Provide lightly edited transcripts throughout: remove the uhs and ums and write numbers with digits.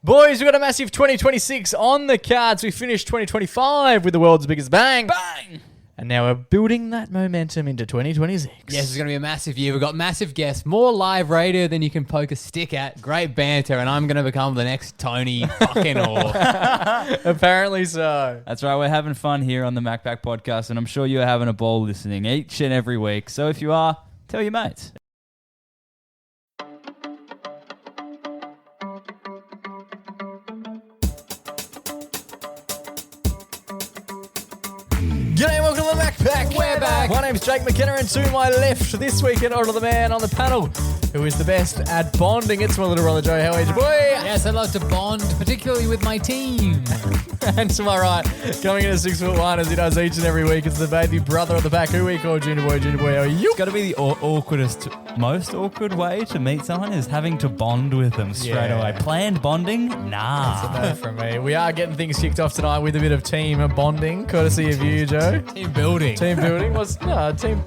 Boys, we've got a massive 2026 on the cards. We finished 2025 with the world's biggest bang. Bang! And now we're building that momentum into 2026. Yes, it's going to be a massive year. We've got massive guests, more live radio than you can poke a stick at, great banter, and I'm going to become the next Tony fucking Orr. Apparently so. That's right. We're having fun here on the MacBack Podcast, and I'm sure you're having a ball listening each and every week. So if you are, tell your mates. G'day and welcome to the MacBack. We're back. My name's Jake McKenna, and to my left this week in order of the man on the panel, who is the best at bonding. It's my little brother Joe. How are you, boy? Yes, I love to bond, particularly with my team. And to my right, coming in at 6'1" as he does each and every week, it's the baby brother of the pack, who we call Junior Boy. Junior Boy, how are you? It's got to be the most awkward way to meet someone is having to bond with them straight Yeah. away. Planned bonding? That's a Nah. no from me. We are getting things kicked off tonight with a bit of team bonding, courtesy of you, Joe. Team building. Team building?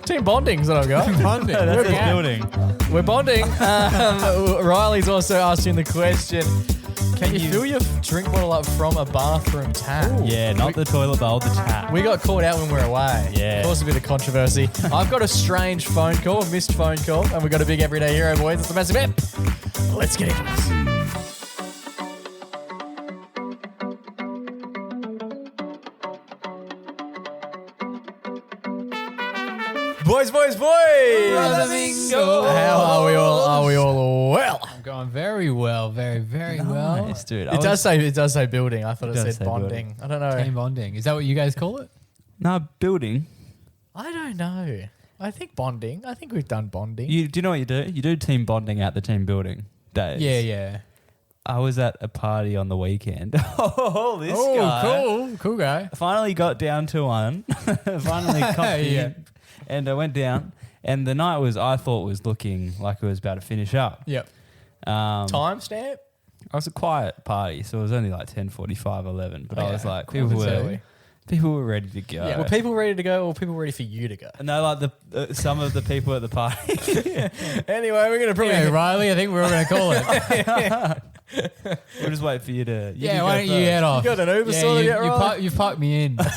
Team bonding's what I've got. bonding. That's We're a building. We're bonding. Riley's also asking the question, can you fill your drink bottle up from a bathroom tap? Yeah, not the toilet bowl, the tap. We got caught out when we were away. Yeah. Caused a bit of controversy. I've got a strange phone call, a missed phone call, and we've got a big everyday hero, boys. It's a massive app. Let's get into this. Boys. Brother Mingo. How are we all? Are we all well? I'm going very well, very well. Nice, dude. It does say building. I thought it does said say bonding. I don't know. Team bonding. Is that what you guys call it? No, building. I don't know. I think bonding. I think we've done bonding. Do you know what you do? You do team bonding at the team building days. Yeah. I was at a party on the weekend. This guy. Cool guy. Finally got down to one. Finally copied. Yeah. And I went down. And the night I thought was looking like it was about to finish up. Yep. Timestamp? It was a quiet party, so it was only like 10:45, 11. But I was like, Cool, it's early. people were ready to go. Yeah. Were people ready to go, or were people ready for you to go? No, like some of the people at the party. Anyway, we're gonna probably Anyway, Riley, I think we're going to call it. We'll just wait for you to. Yeah, why don't you head off? You got an Uber sorted yet, Riley? You've parked me in. So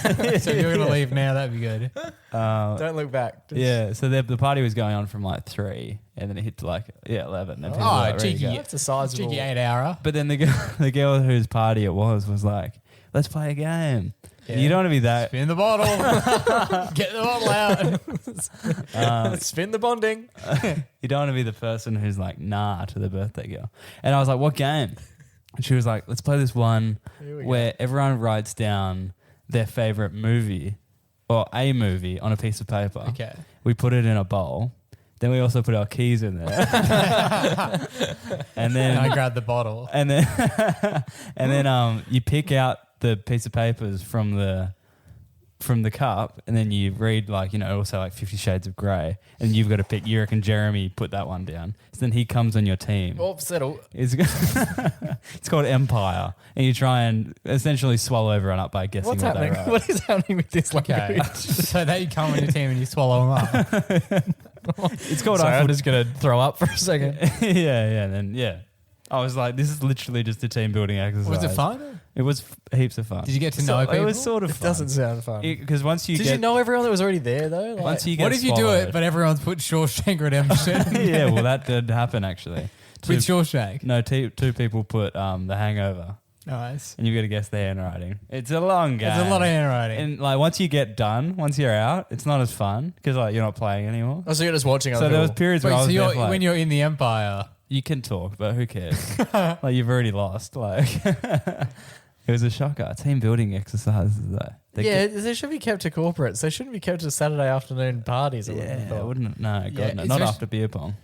if you're going to leave now, that'd be good. Don't look back. Just- Yeah, so the party was going on from like 3, and then it hit to like 11. And people were, like, ready to go. That's a sizable. Cheeky 8-hourer. But then the girl whose party it was like, let's play a game. Yeah. You don't want to be that. Spin the bottle. Get the bottle out. Spin the bonding. You don't want to be the person who's like, nah, to the birthday girl. And I was like, what game? And she was like, let's play this one Here we where everyone writes down their favorite movie or a movie on a piece of paper. Okay. We put it in a bowl. Then we also put our keys in there. and then I grabbed the bottle. and then you pick out the piece of papers from the cup, and then you read also like 50 Shades of Grey, and you've got to pick. You reckon Jeremy put that one down? So then he comes on your team. Oh, settle. It's called Empire, and you try and essentially swallow everyone up by guessing What's what happening? they wrote. What is happening with this Okay. language? So they come on your team and you swallow them up. It's called. Sorry, I'm just gonna throw up for a second. yeah, and then yeah. I was like, this is literally just a team building exercise. Was it fun? It was heaps of fun. Did you get to know people? It was sort of It fun. doesn't sound fun. Because once you Did get you know everyone that was already there though? Like, once you get What if you do swallowed- it, but everyone's put Shawshank Redemption yeah, well that did happen actually. with Shawshank? No, two people put The Hangover, Nice. and you've got to guess the handwriting. It's a long game. There's a lot of handwriting. And like once you get done, once you're out, it's not as fun because like you're not playing anymore. Oh, so you're just watching other So there was people. periods Wait, where I so was there you're, for, like, when you're in the Empire, you can talk, but who cares? Like you've already lost. Like it was a shocker. Team building exercises though. They should be kept to corporates. They shouldn't be kept to Saturday afternoon parties. I wouldn't have Yeah, thought. wouldn't. No, God, Yeah, no, it's not just- after beer pong.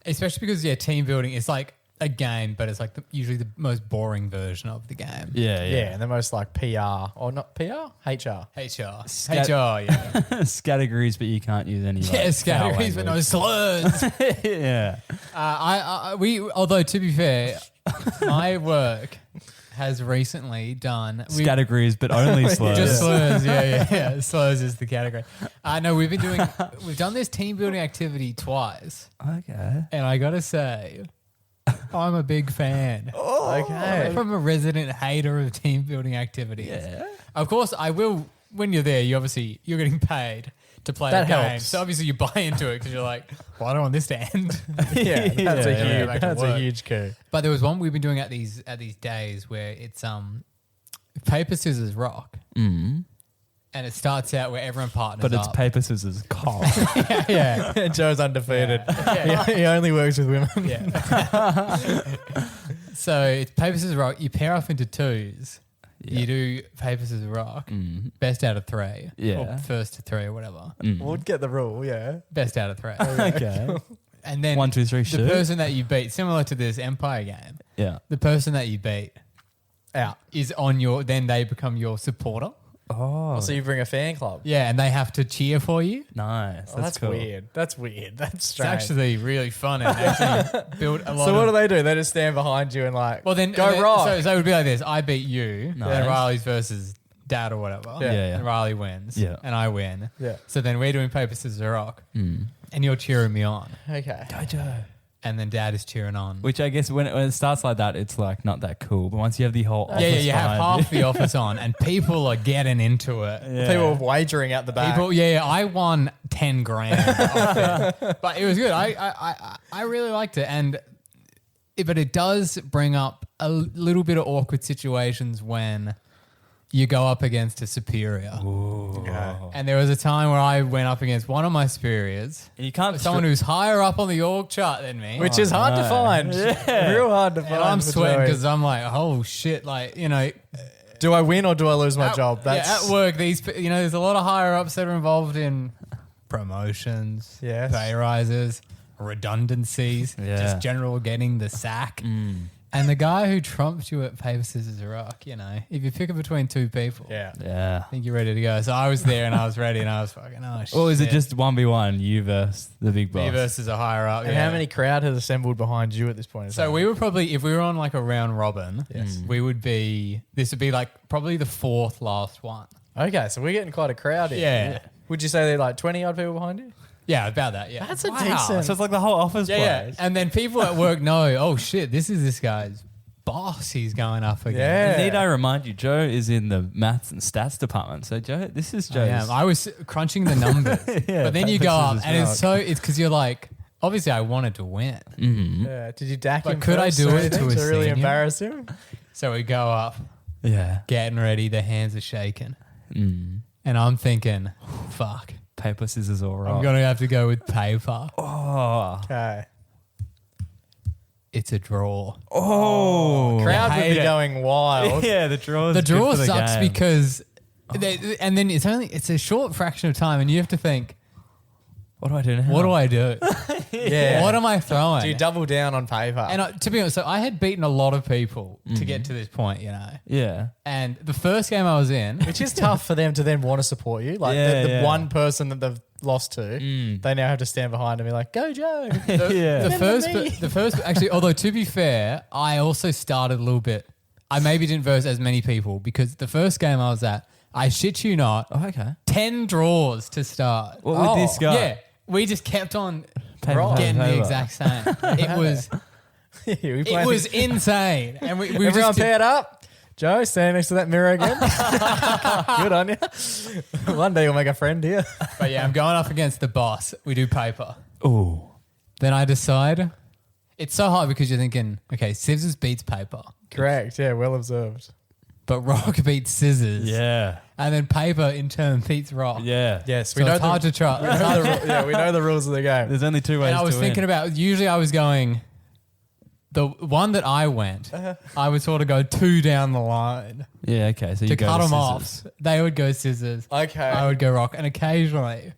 especially because team building is like a game, but it's like usually the most boring version of the game. Yeah, Yeah, and the most like PR or not PR, HR. HR, Scat- HR, yeah, Categories, but you can't use any. yeah, like, foul categories, but no language. slurs. Yeah. Although to be fair, my work has recently done Categories, but only slurs. just slurs. Yeah. Slurs is the category. No, we've done this team building activity twice, Okay. and I gotta say, I'm a big fan. Okay. From a resident hater of team building activities. Yeah. Of course, I will. When you're there, you're getting paid to play That the game. helps. So obviously you buy into it because you're like, well, I don't want this to end. Yeah, that's a work. huge coup. But there was one we've been doing at these days where it's paper, scissors, rock. Mm. And it starts out where everyone partners But it's up. paper, scissors, cock. Yeah. Joe's undefeated. Yeah. He only works with women. Yeah. So it's paper, scissors, rock. You pair off into twos. Yeah. You do paper, scissors, rock. Mm. Best out of three. Yeah. Or first to three or whatever. Mm. We'll get the rule, yeah. Best out of three. Okay. And then 1, 2, 3, the shoot. person that you beat, similar to this Empire game, Yeah. the person that you beat out is on your, then they become your supporter. Oh, So you bring a fan club. Yeah, and they have to cheer for you. nice. Oh, that's cool. weird. That's weird. That's It's strange. actually really fun and actually build a lot So what of... do they do? They just stand behind you and like, Well, then go rock. So it would be like this: I beat you, Nice. then Riley's versus Dad or whatever. Yeah. Yeah. And Riley wins. Yeah. And I win. Yeah. So then we're doing paper scissors rock, Mm. and you're cheering me on, Okay. and then Dad is cheering on. Which I guess when it starts like that, it's like not that cool. But once you have the whole office You have behind half the office on, and people are getting into it. Yeah. People were wagering out the back. People, I won 10 grand off it. But it was good. I really liked it, but it does bring up a little bit of awkward situations when you go up against a superior. Okay. And there was a time where I went up against one of my superiors, You can't someone who's higher up on the org chart than me. Which is hard to no. find. Real hard to find. and I'm for sweating Joey. because I'm like, oh shit, Do I win or do I lose my job? at work, there's a lot of higher ups that are involved in promotions, Yes. pay rises, redundancies, Yeah. just general getting the sack. And the guy who trumps you at paper, scissors, rock, if you pick it between two people, Yeah. Yeah. I think you're ready to go. So I was there and I was ready and I was fucking, shit. Or is it just 1v1, you versus the big boss? me versus a higher up? And yeah. how many crowd has assembled behind you at this point? in So time? we were probably, if we were on like a round robin, Yes. this would be like probably the fourth last one. Okay, so we're getting quite a crowd here. Yeah. Would you say they're like 20 odd people behind you? Yeah, about that. Yeah. That's a Wow. decent. So it's like the whole office Yeah. place. And then people at work know, oh shit, this is this guy's boss he's going up against. Yeah. Need I remind you, Joe is in the maths and stats department. So Joe, this is Joe's. I was crunching the numbers. Yeah, but then you paper, go up scissors, and rock. it's because you're like, obviously I wanted to win. Mhm. Yeah. Did you dack But him? could I first do or it to anything a really senior? embarrass him? So we go up, Yeah. getting ready, the hands are shaking. Mm. And I'm thinking, fuck, Paper, scissors, or rock. I'm going to have to go with paper. Oh. Okay. It's a draw. Oh. Crowd would hate be it. going wild. Yeah, the draw. The draw sucks because, and then it's a short fraction of time and you have to think, What do I do now? what do I do? Yeah. What am I throwing? Do you double down on paper? And to be honest, so I had beaten a lot of people to get to this point, Yeah. And the first game I was in, Which is tough for them to then want to support you. Like Yeah, the yeah. one person that they've lost to, they now have to stand behind and be like, "Go, Joe." Yeah. the first, actually, although to be fair, I also started a little bit. I maybe didn't verse as many people because the first game I was at, I shit you not, Oh, okay. 10 draws to start. What with this guy? Yeah, we just kept on Paper, getting the paper. exact same. It was insane, and we Everyone just did- paired up. Joe, stand next to that mirror again. Good on you. One day you'll make a friend here. But yeah, I'm going up against the boss. We do paper. Oh. Then I decide. It's so hard because you're thinking, okay, scissors beats paper, Correct. Yeah, well observed. but rock beats scissors. Yeah. And then paper in turn beats rock. Yeah. Yes, So it's hard to try. we know the rules of the game. There's only two ways And I was to thinking win. about, usually I was going, the one that I went, I would sort of go 2 down the line Yeah, okay. So you to go cut them scissors. off. They would go scissors. Okay. I would go rock. And occasionally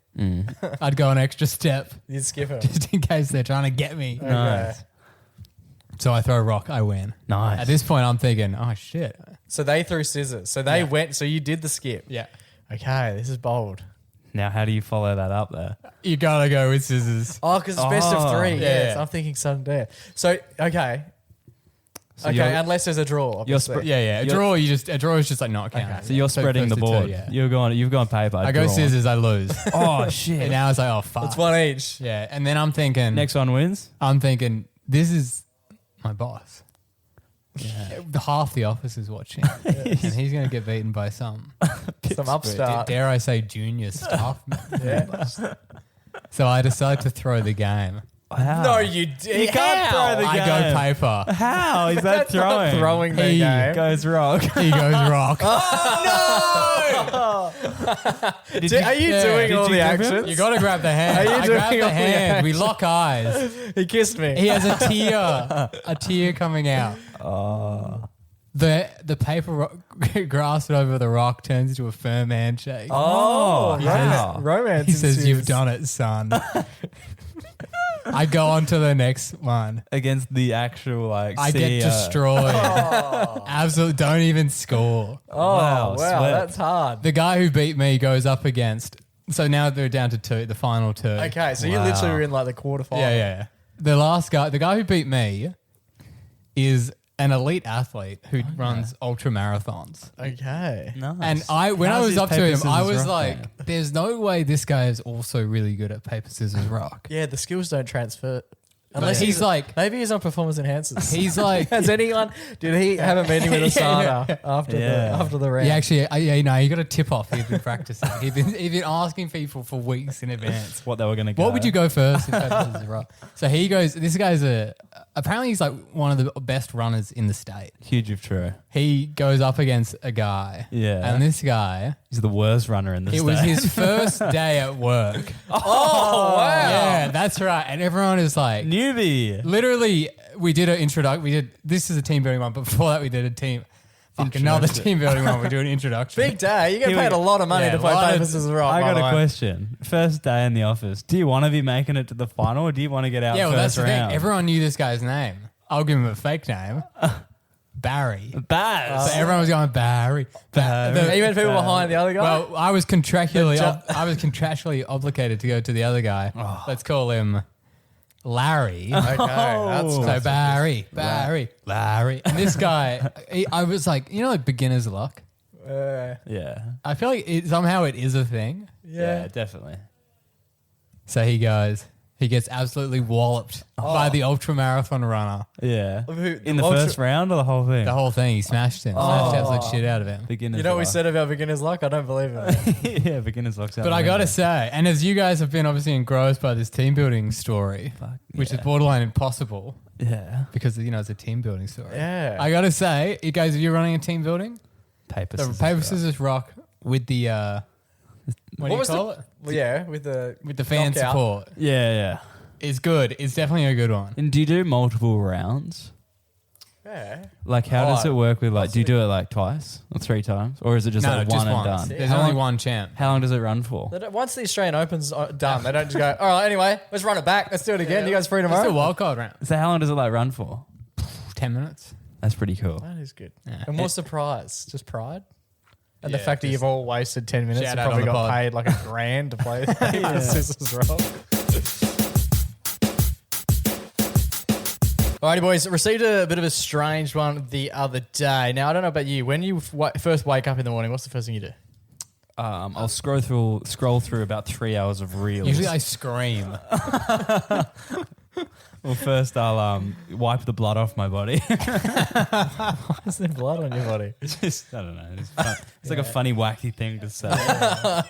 I'd go an extra step You'd skip it. just in case they're trying to get me. Okay. Nice. So I throw rock, I win. Nice. At this point, I'm thinking, oh shit. So they threw scissors. So they Yeah. went. So you did the skip. Yeah. Okay, this is bold. Now, how do you follow that up there? You gotta go with scissors. Oh, because it's best of Oh. 3. Yeah. Yes, I'm thinking sudden death. So okay, So okay, you're- unless there's a draw. Obviously. Yeah. A draw is just like not Okay. counting. So you're spreading the first to two, board. yeah. You've gone paper. I go draw. scissors, I lose. Oh And shit! now it's like, oh fuck. It's one each. Yeah. And then I'm thinking, Next one wins. this is my boss. Yeah. Half the office is watching, and he's going to get beaten by some upstart. dare I say, junior staff. Yeah. So I decided to throw the game. Wow. No, you did. You can't throw the I game. go paper. How is that That's not throwing the He game. Goes rock. He goes rock. Are you doing all the actions? You got to grab the hand. Are you I doing grab all the the hand. We actions? lock eyes. He kissed me. He has a tear coming out. Oh. The paper grasps over the rock, turns into a firm handshake. Oh, wow. Romance. He says, ensues. "You've done it, son." I go on to the next one. Against the actual like I CEO. get destroyed. Absolutely, don't even score. Oh, Wow, wow, swept. that's hard. The guy who beat me goes up against. So now they're down to two, the final two. Okay, so you Wow. literally were in like the quarterfinal. Yeah. The last guy, the guy who beat me, is an elite athlete who runs ultra marathons. Okay. Nice. And when I How's was his up to paper, him, I scissors, was rock like, game? "There's no way this guy is also really good at paper scissors rock." Yeah, the skills don't transfer. Unless he's like, maybe he's on performance enhancers. he's like, Has anyone? Did he have a meeting with Asana after the round? he actually, he got a tip off. He'd been practicing. He'd been asking people for weeks in advance. What they were going to go. What would you go first? If paper scissors rock? So he goes. This guy's apparently he's like one of the best runners in the state. Huge if true. He goes up against a guy. Yeah. And this guy, He's the worst runner in the it state. was his first day at work. Oh wow! Yeah, that's right. And everyone is like, Newbie. literally, we did an introduction. This is a team building one, but before that, we did another team building one. We do an introduction. Big day. You get Here we paid a lot of money Yeah, to play lot of- paper scissors rock. I by got the a way. question. First day in the office. Do you want to be making it to the final or do you want to get out Yeah, well, that's first the round? thing. Everyone knew this guy's name. I'll give him a fake name. Barry. Baz. So everyone was going Barry. Even people behind the other guy. Well, I was contractually obligated to go to the other guy. Let's call him Larry. okay, that's So Barry. And this guy, I was like, like beginner's luck. Yeah. I feel like somehow it is a thing. Yeah, definitely. So he gets absolutely walloped by the ultra marathon runner. Yeah. Who- In the ultra- first round or the whole thing? The whole thing, he smashed him. Smashed the absolute shit out of him. Beginner's You know what we luck. said about beginner's luck? I don't believe it. Yeah, beginner's luck's out But the I gotta window. say, and as you guys have been obviously engrossed by this team building story, which is borderline impossible Yeah. because it's a team building story. Yeah. I gotta say, you guys, if you're running a team building, Paper, the scissors, paper rock. scissors rock with the what do you was call it? Well, yeah, with the Fan knockout. support Yeah. is good. It's definitely a good one. And do you do multiple rounds? Yeah. Like, how does Oh, it work with, like, do you do it, like, twice or 3 times? Or is it just, No, like, just one and once. done? There's How only long- one champ. How long does it run for? Once the Australian Open's done, they don't just go, all right, anyway, let's run it back. Let's do it again. You guys free It's tomorrow? a wild card round. So how long does it, like, run for? 10 minutes. That's pretty cool. That is good. Yeah. And what's the prize? Just pride? And the Yeah, fact that just you've all wasted 10 minutes shout and out probably on the got pod. paid like $1,000 to play paper, scissors, rock. Alrighty, boys. Received a bit of a strange one the other day. Now, I don't know about you. When you first wake up in the morning, what's the first thing you do? I'll scroll through about 3 hours of reels. Usually I scream. Well, first I'll wipe the blood off my body. Is there blood on your body? Just, I don't know. It's, fun. It's like a funny, wacky thing to say.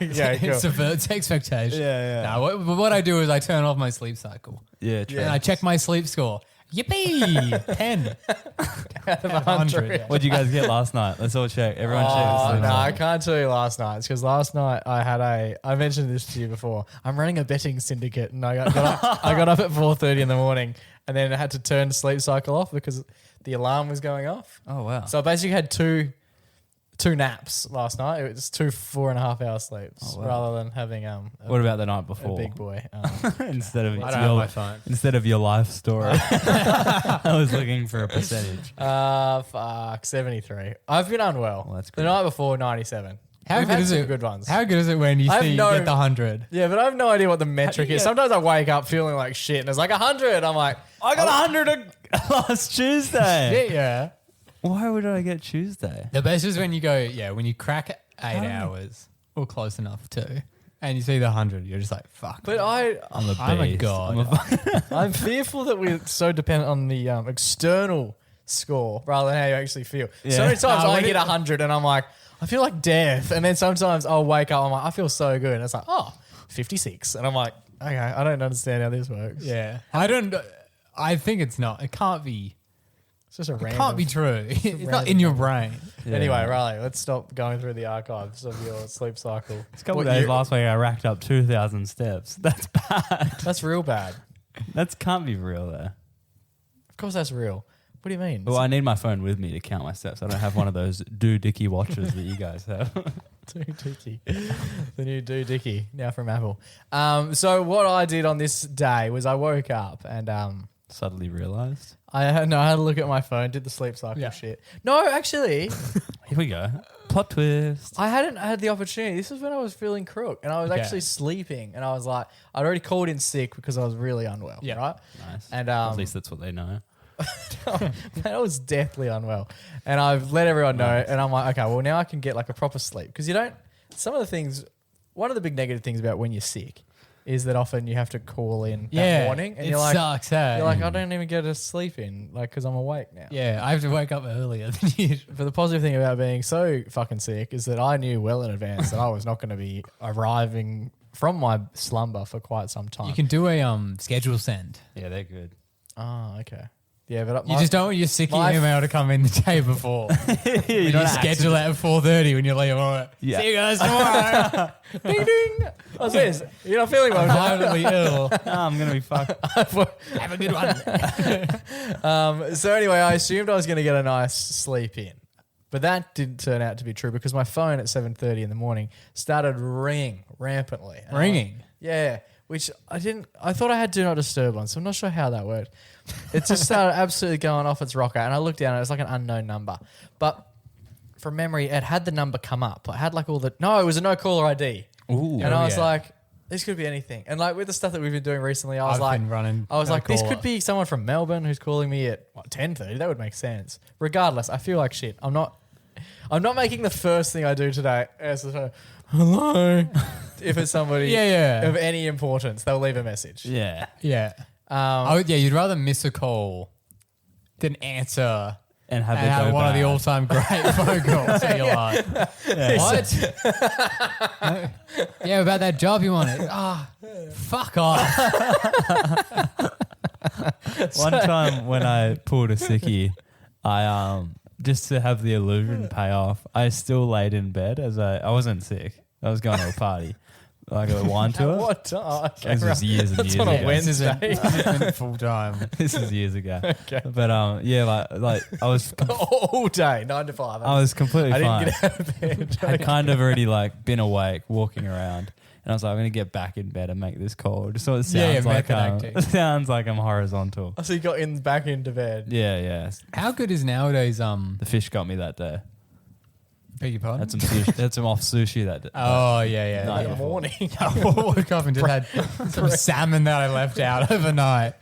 Yeah, It cool. subverts expectation. Yeah. No, what I do is I turn off my sleep cycle. Yeah, true. And I check my sleep score. Yippee! 10 out of 100. What did you guys get last night? Let's all check. Everyone check. Oh, no, I can't tell you last night. Because last night I mentioned this to you before. I'm running a betting syndicate and I got up at 4:30 in the morning and then I had to turn the sleep cycle off because the alarm was going off. Oh, wow. So I basically had two naps last night. It was 2 4.5 hour sleeps Oh, wow. rather than having what about the night a before? big boy. instead of I don't have my phone. instead of your life story. I was looking for a percentage. Fuck, 73. I've been unwell. Well, that's the good. night before, 97. How We've good had is some it? good ones. How good is it when you I have see you no- get the 100? Yeah, but I have no idea what the metric is. get- Sometimes I wake up feeling like shit and it's like 100. I'm like, I got 100 last Tuesday. Yeah. Why would I get Tuesday? The best is when you go, when you crack 8 hours or close enough to. and you see the 100, you're just like, fuck. But I'm a beast. I'm a god. I'm fearful that we're so dependent on the external score rather than how you actually feel. Yeah. So many times I when hit it- 100 and I'm like, I feel like death. And then sometimes I'll wake up, I'm like, I feel so good. And it's like, 56. And I'm like, okay, I don't understand how this works. Yeah. I think it's not. It can't be. It's just a It random. can't be true. It's not random in your brain. Yeah. Anyway, Riley, let's stop going through the archives of your sleep cycle. A couple What of days you- last week, I racked up 2,000 steps. That's bad. That's real bad. That can't be real, though. Of course that's real. What do you mean? Well, I need my phone with me to count my steps. I don't have one of those do-dicky watches that you guys have. Do Dicky. The new Do Dicky, now from Apple. So what I did on this day was I woke up and Suddenly realised. I had a look at my phone, did the sleep cycle shit. No, actually, Here we go. Plot twist. I hadn't had the opportunity. This is when I was feeling crook and I was actually sleeping and I was like, I'd already called in sick because I was really unwell, right? Nice. And At least that's what they know. I was deathly unwell. And I've let everyone know and I'm like, okay, well now I can get like a proper sleep. Because one of the big negative things about when you're sick is that often you have to call in that morning and it you're like, sucks, hey? you're like, I don't even get to sleep in, like, because I'm awake now. Yeah, I have to wake up earlier than usual. But the positive thing about being so fucking sick is that I knew well in advance that I was not going to be arriving from my slumber for quite some time. You can do a schedule send. Yeah, they're good. Oh, okay. Yeah, but You just don't want your sick my- email to come in the day before. You don't schedule it at 4:30 when you're like, all right, Yeah. see you guys tomorrow. ding ding. What's this? You're not feeling well. Violently ill. I'm going to be fucked. Have a good one. So anyway, I assumed I was going to get a nice sleep in. But that didn't turn out to be true because my phone at 7:30 in the morning started ringing rampantly. And Ringing? Yeah, which I thought I had Do Not Disturb on, so I'm not sure how that worked. It just started absolutely going off its rocker, and I looked down and it was like an unknown number. But from memory, it had the number come up. It had like all the... No, it was a no caller ID. Ooh. And I was yeah. like, this could be anything. And like with the stuff that we've been doing recently, I was I've like... been running I was no like, this caller. could be someone from Melbourne who's calling me at 10:30. That would make sense. Regardless, I feel like shit. I'm not making the first thing I do today as to say, hello. If it's somebody of any importance, they'll leave a message. Yeah. Yeah. You'd rather miss a call than answer And have and it have go one of the bad. all-time great phone calls. So you're like, what? Yeah, about that job you wanted. Fuck off. One time when I pulled a sickie, I just to have the illusion pay off, I still laid in bed as I wasn't sick. I was going to a party, like a wine tour. What time? Oh, okay, This was years and That's years on a ago. Wednesday. Full time. This is years ago. Okay. But like I was All day, 9 to 5. I was completely I fine. didn't get out of bed. I'd kind of already like been awake, walking around, and I was like, I'm gonna get back in bed and make this call. Just so it sounds like method acting. it sounds like I'm horizontal. So you got back into bed. Yeah. How good is nwodays The fish got me that day. beg your pardon? Had some sushi, had some off sushi that day. Oh yeah. Night In the before. morning. I woke up and just had some salmon that I left out overnight.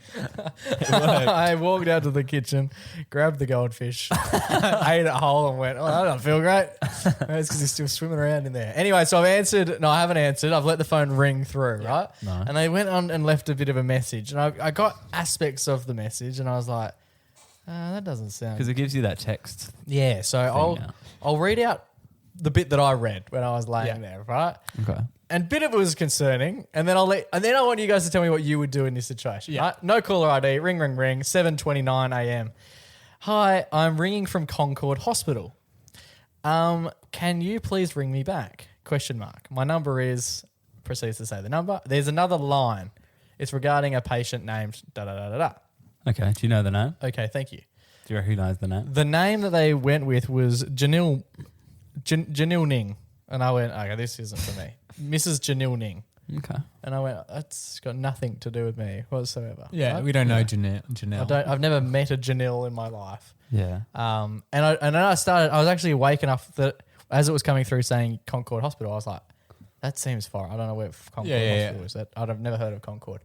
I walked out to the kitchen, grabbed the goldfish, ate it whole and went, oh, that doesn't feel great. It's because he's still swimming around in there. Anyway, so I've answered. No, I haven't answered. I've let the phone ring through, right? No. And they went on and left a bit of a message. And I got aspects of the message and I was like, that doesn't sound... Because it gives you that text. Yeah, so now. I'll read out the bit that I read when I was laying there, right? Okay. And a bit of it was concerning, and then I want you guys to tell me what you would do in this situation. Yeah. Right? No caller ID. Ring, ring, ring. 7:29 a.m. Hi, I'm ringing from Concord Hospital. Can you please ring me back? Question mark. My number is. Proceeds to say the number. There's another line. It's regarding a patient named da da da da da. Okay. Do you know the name? Okay, thank you. Do you recognize the name? The name that they went with was Janil Ning, and I went, okay, this isn't for me. Mrs. Janil Ning. Okay. And I went, that's got nothing to do with me whatsoever. Yeah, Right? we don't know Janelle. I've never met a Janelle in my life. Yeah. And then I was actually awake enough that as it was coming through saying Concord Hospital, I was like, that seems far. I don't know where Concord Hospital is. I've never heard of Concord.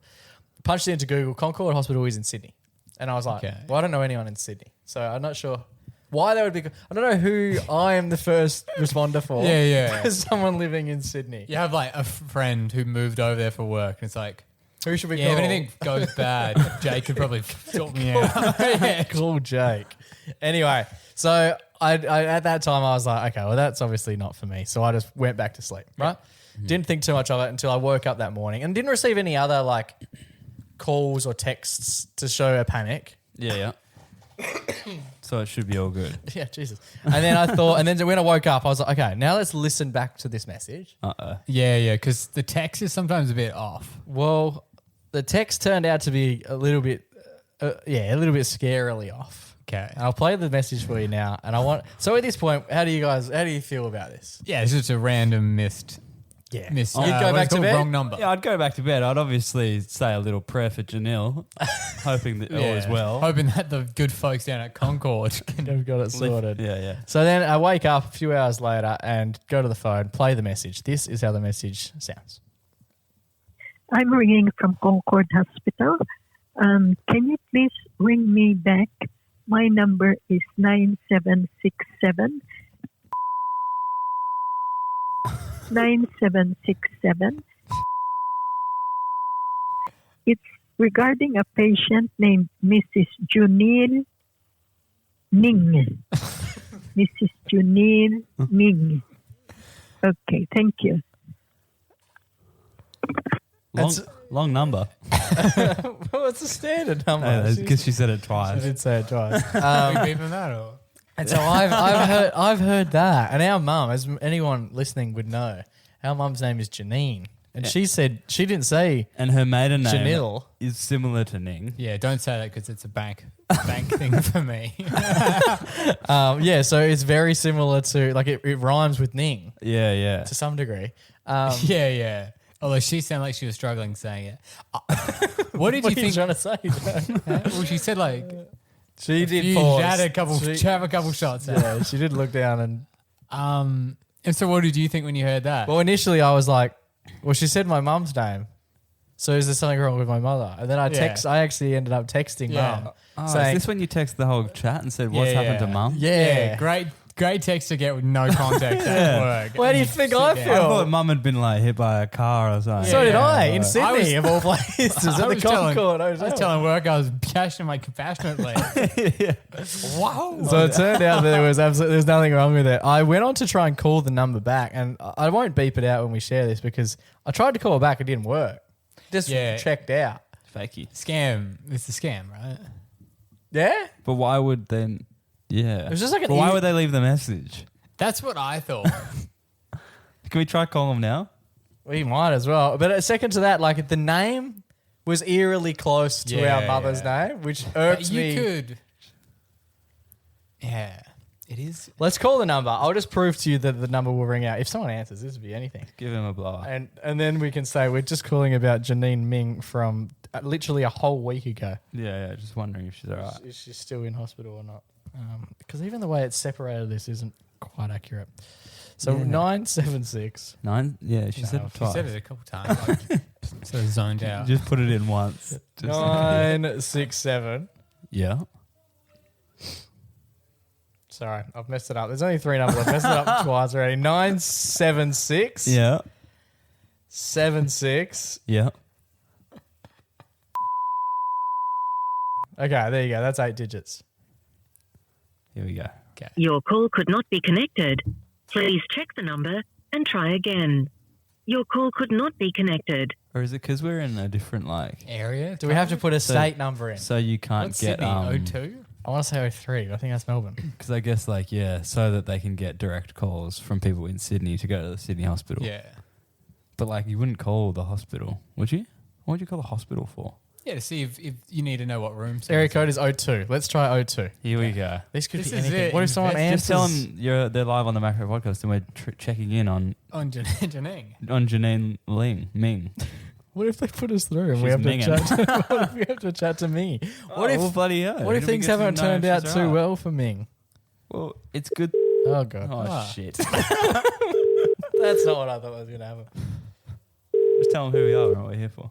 Punched it into Google. Concord Hospital is in Sydney. And I was like, Okay. well, I don't know anyone in Sydney. So I'm not sure why they would be. I don't know who I am the first responder for. Yeah. As someone living in Sydney. You have like a friend who moved over there for work, and it's like, Who should we yeah, call? if anything goes bad, Jake could probably sort me out. Yeah, call Jake. Anyway, so I at that time I was like, okay, well that's obviously not for me. So I just went back to sleep. Right? Didn't think too much of it until I woke up that morning and didn't receive any other like calls or texts to show a panic. Yeah. So it should be all good. Yeah, Jesus. And then I thought, and then when I woke up, I was like, okay, now let's listen back to this message. Yeah, because the text is sometimes a bit off. Well, the text turned out to be a little bit, a little bit scarily off. Okay. I'll play the message for you now. And I want, so at this point, how do you feel about this? Yeah, it's just a random missed. Yeah. Missed. You'd go what back is it to called? bed? Wrong number. Yeah, I'd go back to bed. I'd obviously say a little prayer for Janelle, hoping that all is well. Hoping that the good folks down at Concord can. I've got it sorted. Yeah. So then I wake up a few hours later and go to the phone, play the message. This is how the message sounds. I'm ringing from Concord Hospital. Can you please ring me back? My number is 9767. 9767. It's regarding a patient named Mrs. Junil Ming. Mrs. Junil Ming. Okay, thank you. Long number. Well, it's a standard number. Because she said it I twice. did say it twice. Are we beeping that or? And so I've heard that, and our mum, as anyone listening would know, our mum's name is Janine, and she said she didn't say And her maiden name Janelle. is similar to Ning. Yeah, don't say that because it's a bank thing for me. So it's very similar to like it rhymes with Ning Yeah. to some degree. Yeah. Although she sounded like she was struggling saying it. What did What you are you think? trying to say? Joe? Well, she said like She did you pause. had a couple shots. Yeah, she did look down and. And so what did you think when you heard that? Well, initially I was like, well, she said my mum's name. So is there something wrong with my mother? And then I actually ended up texting mum. Oh, saying, is this when you text the whole chat and said, what's happened to mum? Yeah. Great text to get with no context at work. Where do you think I Sit feel? I thought mum had been like hit by a car or something. So did I, right. in Sydney, of all places, at the Concord I was Hotel. telling work I was cashing my compassionately. Wow. So it turned out there was nothing wrong with it. I went on to try and call the number back, and I won't beep it out when we share this because I tried to call it back, it didn't work. Just checked out. Fakey. Scam. It's a scam, right? Yeah? But why would then... Yeah. It was just like But why would they leave the message? That's what I thought. Can we try call them now? We might as well. But a second to that, like the name was eerily close to our mother's name, which irks me. You could. Yeah. It is. Let's call the number. I'll just prove to you that the number will ring out. If someone answers, this would be anything. Give him a blower. And then we can say we're just calling about Janine Ming from literally a whole week ago. Yeah. Just wondering if she's all right. Is she still in hospital or not? Because even the way it's separated this isn't quite accurate. So 976. 9? Yeah, she said it She twice. said it a couple times. Like, sort of zoned out. Just put it in once. Just 967. Yeah. Sorry, I've messed it up. There's only 3 numbers. I've messed it up twice already. 976. Yeah. 76. Yeah. Okay, there you go. That's 8 digits. Here we go. Your call could not be connected. Please check the number and try again. Your call could not be connected. Or is it because we're in a different Area? Do we have to put a state number in? so you can't What's get Sydney? 02? I want to say 03. But I think that's Melbourne. because I guess so that they can get direct calls from people in Sydney to go to the Sydney hospital. Yeah. But you wouldn't call the hospital, would you? What would you call the hospital for? Yeah, to see if you need to know what room. Area code is 02. Let's try 02. Here we go. This could This be is anything. it. What if someone Just answers? tell them they're live on the Macro Podcast and we're checking in on Janine. Janine Ming. What if they put us through and She's we have to minging. chat? What if we have to chat to me? What if well, bloody hell. what if It'd be things good to haven't know turned if out she's too alright. well for Ming? Well, it's good. Oh god, Oh, shit. that's not what I thought was going to happen. Just tell them who we are and what we're here for.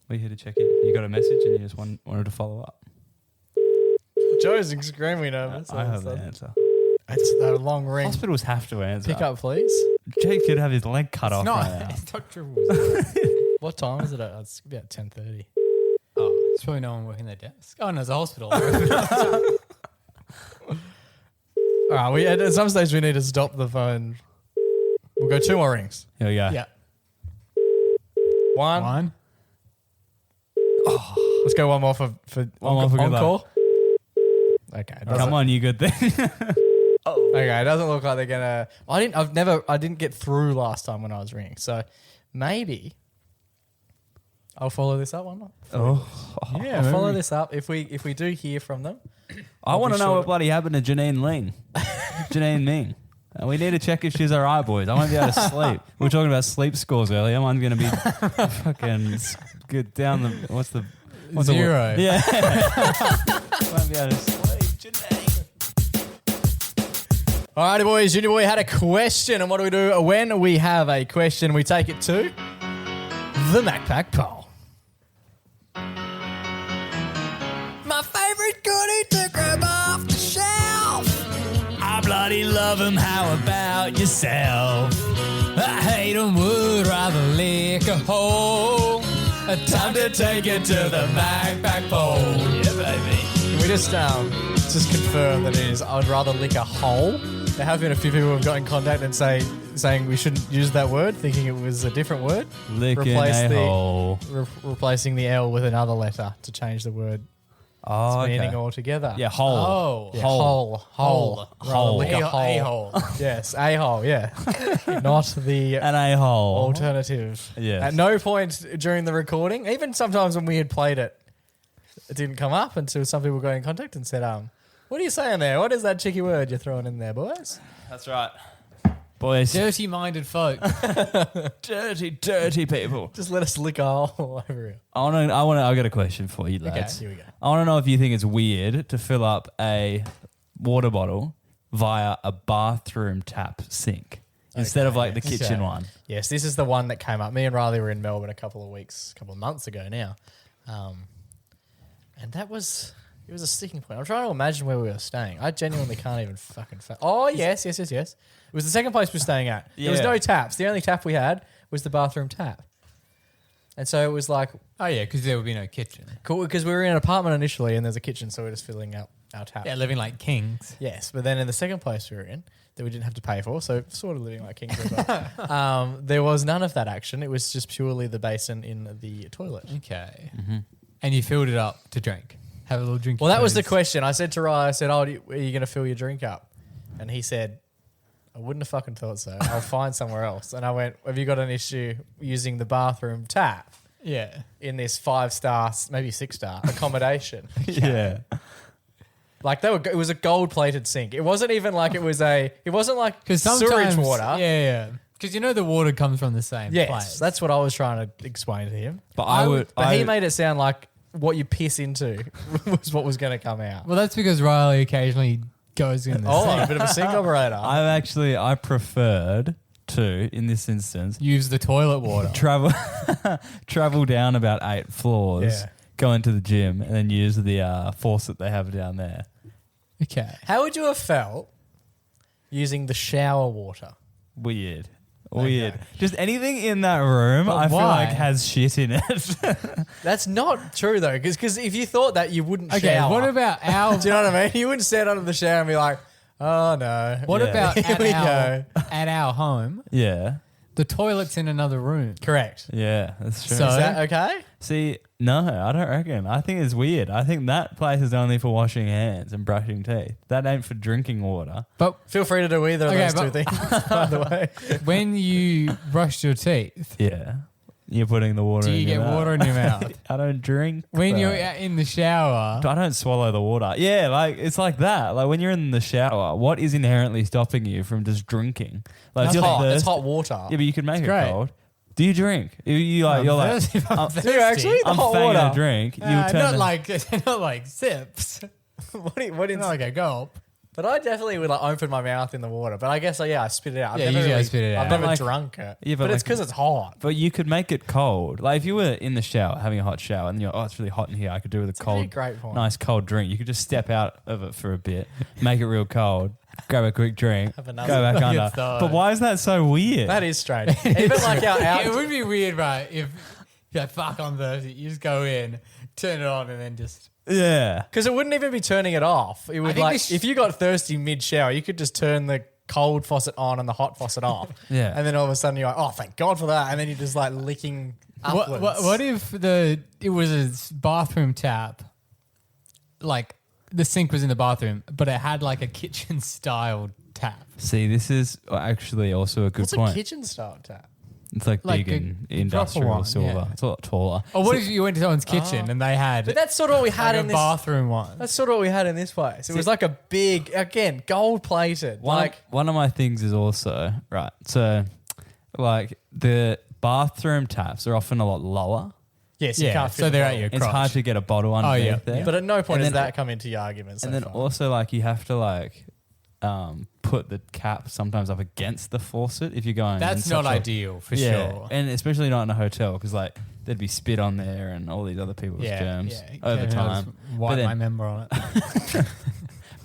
We're here to check in. You got a message and you just wanted to follow up. Joe's extremely nervous. I have the answer. It's a long ring. Hospitals have to answer. Pick up, please. Jake could have his leg cut off right now. It's not true. What time is it? It's about 10:30. Oh, it's probably no one working their desk. Oh, no, it's a hospital. All right, at some stage we need to stop the phone. We'll go 2 more rings. Here we go. Yeah. One. Let's go one more for One more for good luck. encore. Okay. Come on, you good thing. Okay, it doesn't look like they're gonna. I didn't get through last time when I was ringing, so maybe I'll follow this up. Why not? Yeah, I'll follow this up. If we do hear from them, I want to know what bloody happened to Janine Ling. Janine Ming. We need to check if she's all right, boys. I won't be able to sleep. We were talking about sleep scores earlier. Mine's going to be fucking good down the... What's the 0. Yeah. Won't be able to sleep. Janine. alrighty, boys. Junior Boy had a question, and what do we do when we have a question? We take it to the MacPack poll. My favorite goodie to grab off the shelf. I bloody love him. How about yourself? I hate 'em, would rather lick a hole. Time to take it to the MacPack poll. Yeah, baby. Can we just confirm that it is? I'd rather lick a hole. There have been a few people who have got in contact and saying we shouldn't use that word, thinking it was a different word. Licking a hole. Replacing the L with another letter to change the word Oh, meaning okay. altogether. Yeah, hole. Oh. Yeah, Hole. hole. Rather lick a hole. A-hole. Yes, a hole. Yeah, not the An a-hole. alternative. Yes. At no point during the recording, even sometimes when we had played it, it didn't come up until some people got in contact and said, what are you saying there? What is that cheeky word you're throwing in there, boys? That's right. Boys. Dirty-minded folk. Dirty people. Just let us lick a hole over here. I've got a question for you, lads. Here we go. I want to know if you think it's weird to fill up a water bottle via a bathroom tap sink instead of like the kitchen one. Yes, this is the one that came up. Me and Riley were in Melbourne a couple of months ago now. And it was a sticking point. I'm trying to imagine where we were staying. I genuinely can't even fucking... Oh, yes. It was the second place we were staying at. There was Yeah. no taps. The only tap we had was the bathroom tap. And so it was like... Oh, yeah, because there would be no kitchen. Cool, because we were in an apartment initially and there's a kitchen, so we're just filling out our tap. Yeah, living like kings. Yes, but then in the second place we were in, that we didn't have to pay for, so sort of living like kings as well. There was none of that action. It was just purely the basin in the toilet. Okay. And you filled it up to drink. Have a little drink. Well, that was the question. I said to Riley, are you going to fill your drink up? And he said, I wouldn't have fucking thought so. I'll find somewhere else. And I went, have you got an issue using the bathroom tap Yeah. in this 5-star, maybe 6-star accommodation? Yeah. Like it was a gold-plated sink. It wasn't even like it wasn't like Because sewage water. Yeah. Because you know the water comes from the same Yes, place. that's what I was trying to explain to him. But he made it sound like what you piss into was what was going to come out. Well, that's because Riley occasionally goes in the Oh, sink. a bit of a sink operator. I preferred to, in this instance, Use the toilet water. travel down about 8 floors, Yeah. go into the gym, and then use the faucet they have down there. Okay. How would you have felt using the shower water? Weird. Just anything in that room, But I feel why? like has shit in it. That's not true though, because if you thought that, you wouldn't Okay, shower. what about our... Do you know what I mean? You wouldn't stand under the shower and be like, oh no. What Yeah. about Here we go. at our home, Yeah. the toilet's in another room? Correct. Yeah, that's true. So- Is that okay? See, no, I don't reckon. I think it's weird. I think that place is only for washing hands and brushing teeth. That ain't for drinking water. But Feel free to do either Okay, of those two but- things, by the way. when you brush your teeth, Yeah. You're putting the water do in you your get mouth. water in your mouth? I don't drink. When that. you're in the shower, I don't swallow the water. Yeah, like it's like that. Like when you're in the shower, what is inherently stopping you from just drinking? Like It's if you're hot. It's thirsty- hot water. Yeah, but you can make it great. cold. Do you drink? You like you're like thirsty, I'm Do you actually? The I'm hot fanging water. a drink. You turn not the- like not like sips. What do you Not like a gulp. But I definitely would like open my mouth in the water. But I guess I spit it out. Yeah, usually I spit it I've out. never Like- drunk it. Yeah, but but it's like- because it's hot. But you could make it cold. Like if you were in the shower having a hot shower and you're, it's really hot in here, I could do with a It's a cold, really great point. nice cold drink. You could just step out of it for a bit, make it real cold, grab a quick drink, Have go another. back under. It's the- But why is that so weird? That is strange. Even like our out. It would be weird, right? If you're like, fuck, I'm thirsty. You just go in, turn it on, and then just. yeah. Because it wouldn't even be turning it off. It would think like this- if you got thirsty mid shower, you could just turn the cold faucet on and the hot faucet off. Yeah. And then all of a sudden you're like, oh, thank God for that. And then you're just like licking upwards. What if it was a bathroom tap, like the sink was in the bathroom, but it had like a kitchen style tap? See, this is actually also a good What's point. a kitchen style tap? It's like Like big a and proper industrial one, silver. yeah. It's a lot taller. Or what if you went to someone's kitchen and they had But that's sort of what we had like in a this. bathroom one? That's sort of what we had in this place. It was like a big, again, gold plated. One of my things is also, right, so like the bathroom taps are often a lot lower. yes, you Yeah, can't fit so the they're at bottle. your It's crotch. hard to get a bottle underneath yeah, there. yeah. But at no point And does then- that come into your argument. So And then far. also like you have to like put the cap sometimes up against the faucet if you're going. That's in not such a- ideal for yeah, sure. and especially not in a hotel because like there's be spit on there and all these other people's germs over Kevin has time. wiped But then- my member on it.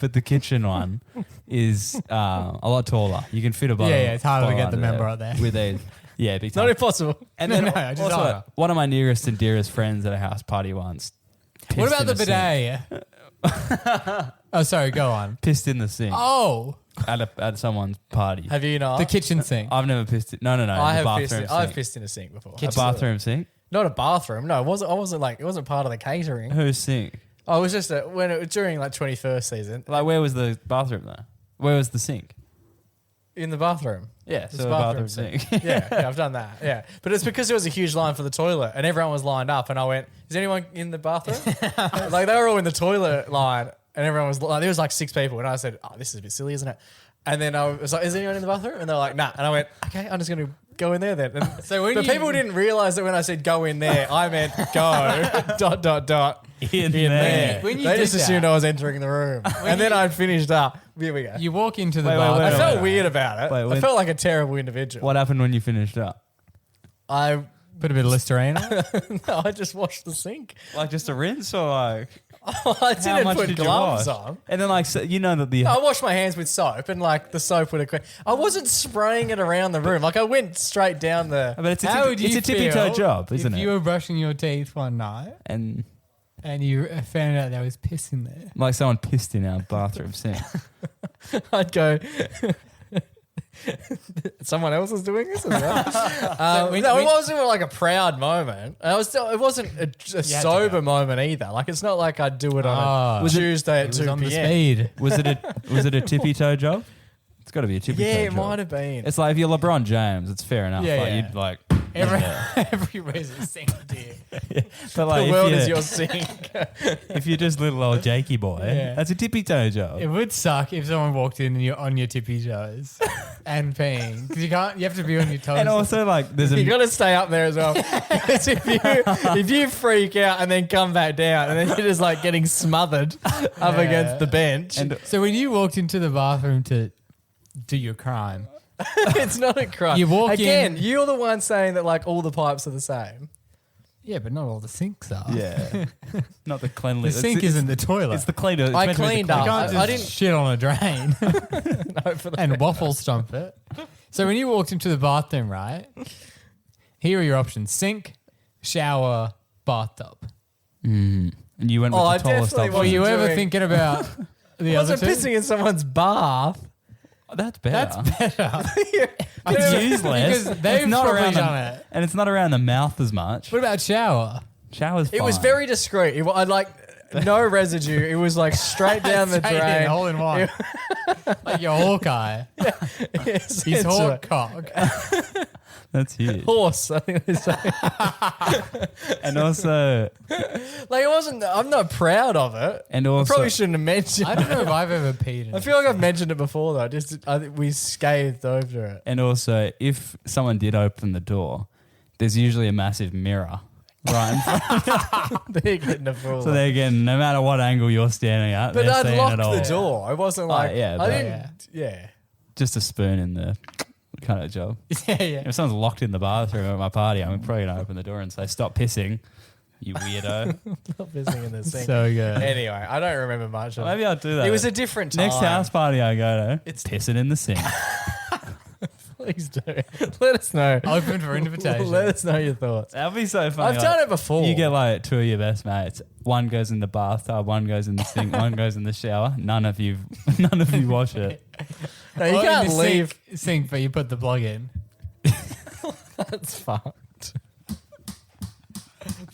But the kitchen one is a lot taller. You can fit a bottle. Yeah, it's harder to bottle get the under member out there. with a big it's not time. impossible. And No, then no, just also harder. one of my nearest and dearest friends at a house party once. What pissed about in the sink. bidet? Oh, sorry, go on. Pissed in the sink Oh, at someone's party. Have you not? the kitchen sink. I've never pissed it. No, I the have bathroom pissed. sink. I've pissed in a sink before. A bathroom sink? Not a bathroom. No, it wasn't. I wasn't like it wasn't part of the catering. Whose sink? Oh, it was just when it was during like 21st season Like where was the bathroom though? Where was the sink? in the bathroom. Yeah, It's so a a bathroom bathroom sink. yeah, I've done that. Yeah, but it's because there was a huge line for the toilet and everyone was lined up, and I went, "Is anyone in the bathroom?" Like they were all in the toilet line, and everyone was like, there was like 6 people, and I said, "Oh, this is a bit silly, isn't it?" And then I was like, "Is anyone in the bathroom?" And they're like, "Nah." And I went, "Okay, I'm just going to go in there then." And So when but you- people didn't realize that when I said go in there, I meant go ... In in there. there. When you They did just assumed that- I was entering the room, and then I finished up. Here we go. You walk into the Wait, wait, bathroom. I wait, felt wait. weird about it. Wait, I when- felt like a terrible individual. What happened when you finished up? I Put a bit of Listerine on. no, I just washed the sink. Like just a rinse or like I how didn't much put did gloves you wash? on. And then like so, you know that the I washed my hands with soap, and like the soap would have cleaned. I wasn't spraying it around the room. Like I went straight down the. but it's a, How would it's you a tippy toe feel job, isn't if it? you were brushing your teeth one night And and you found out there was piss in there? like someone pissed in our bathroom sink. I'd go. Someone else was doing this as well. when- No, when- it wasn't like a proud moment. It wasn't a to sober go. moment either. Like it's not like I'd do it on Ah. a Was it- Tuesday It at was 2 on the p.m. speed. Was it a tippy toe job? It's got to be a tippy toe Yeah, job. it might have been. It's like if you're LeBron James, it's fair enough. Yeah, like yeah. you'd like Everywhere's a sink, dear. but like The world if, is you're, your sink. if you're just little old Jakey boy, Yeah. that's a tippy toe job. It would suck if someone walked in and you're on your tippy toes and peeing because you have to be on your toes. And also like there's You a got to stay up there as well. 'Cause if you freak out and then come back down, and then you're just like getting smothered up Yeah. against the bench, and So when you walked into the bathroom to do your crime, it's not a crime. You walk again. in- You're the one saying that like all the pipes are the same. yeah, but not all the sinks are. yeah, not the The cleanliness. sink isn't the toilet. It's the cleaner. it's I meant to be the cleaned cleaner. up. You can't I just didn't- shit on a drain No, for the and waffle stomp it. So when you walked into the bathroom, right? Here are your options: sink, shower, bathtub. And you went with Oh, I the tallest definitely option. Were you wasn't ever doing- thinking about the I other wasn't two? pissing in someone's bath. Oh, that's better. That's better. It's useless. Because they've It's not probably around done the, it. and it's not around the mouth as much. What about shower? Shower's fine. It was very discreet. I'd like no residue. It was like straight down the Straight in, drain. hole in one. Like your Hawkeye. Yes, His it's hawk cock. That's huge. horse. I think they say. And also, Like it wasn't. I'm not proud of it. and I also, probably shouldn't have mentioned. I don't know if I've ever peed in I it. feel like I've mentioned it before though. Just I think we scathed over it. if someone did open the door, there's usually a massive mirror right in front. They're getting a full. So they're getting, no matter what angle you're standing at, but they're I'd seeing it all. locked the door. It wasn't like yeah, I but- didn't. Yeah. Just a spoon in the kind of job. Yeah, yeah. If someone's locked in the bathroom at my party, I'm probably going to open the door and say, stop pissing, you weirdo. Not pissing in the sink. So good. Anyway, I don't remember much of it. Maybe I'll do that. It was a different time. Next house party I go to, It's- pissing in the sink. Please do. Let us know. Open for invitation. Let us know your thoughts. That'd be so funny. I've done it before. You get like two of your best mates. One goes in the bathtub, one goes in the sink, one goes in the shower. None of you wash it. No, you Well, in can't the leave. sink, but you put the plug in. That's fucked.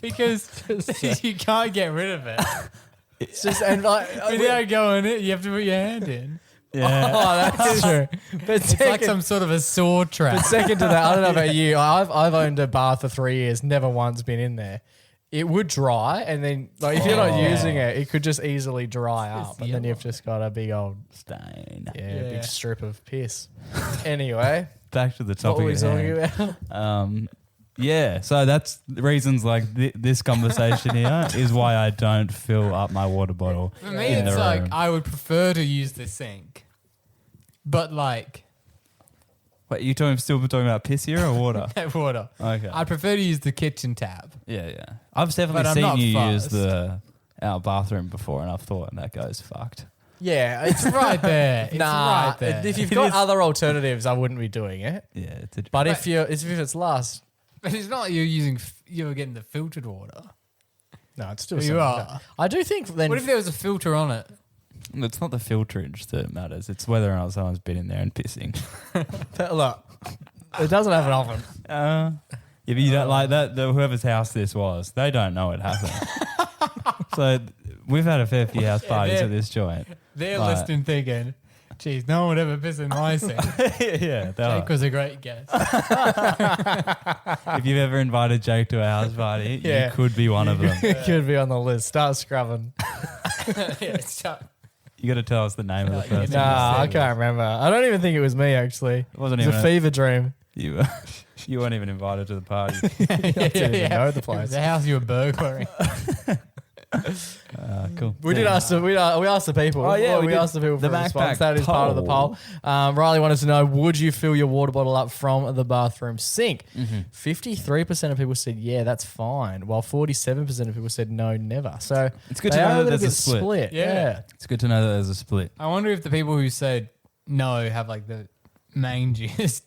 Because you can't get rid of it. It's just and like Without going in, you have to put your hand in. Yeah. oh, that's true. But It's like some sort of a saw trap. But second to that, I don't know about you. I've owned a bath for 3 years, never once been in there. It would dry, and then like if you're not using it, it could just easily dry up, and then you've just got a big old Stain. big strip of piss. Anyway, Back to the what topic were we at talking hand. about? Yeah, so that's the reasons like this conversation here is why I don't fill up my water bottle For me, in the it's room. like I would prefer to use the sink, but like Wait, you still talking about piss here or water? water. Okay. I'd prefer to use the kitchen tap. Yeah. I've But definitely I'm seen not you use fussed. our bathroom before, and I've thought that guy's fucked. Yeah, It's right there. It's nah. right there. If you've got other alternatives, I wouldn't be doing it. Yeah, it's a, But if it's last, But it's not like you're getting the filtered water. no, it's still. You something. are. I do think then. What if there was a filter on it? it's not the filterage that matters. It's whether or not someone's been in there and pissing. Look, it doesn't happen often. Yeah, but you don't like that. Whoever's house this was, they don't know it happened. So we've had a fair few house parties they're- at this joint. They're Right. listening thinking, geez, no one would ever piss in my sink. Yeah, they are. Jake was a great guest. If you've ever invited Jake to a house party, Yeah. you could be one of them. It could be on the list. Start scrubbing. Yeah, it's tough. You got to tell us the name of the person. Nah, I can't remember. I don't even think it was me actually. It wasn't It was even a fever dream. you. You weren't even invited to the party. I didn't even know the It was place. the house you were burglaring. Cool. We did ask we asked the people. Oh, yeah, we we did asked the people for the a response. backpack That is part of the poll. poll. Riley wanted to know: would you fill your water bottle up from the bathroom sink? 53% of people said yeah, that's fine, while 47% of people said no, never. So It's good they to are know that little there's a bit split. Yeah. It's good to know that there's a split. I wonder if the people who said no have like the mangiest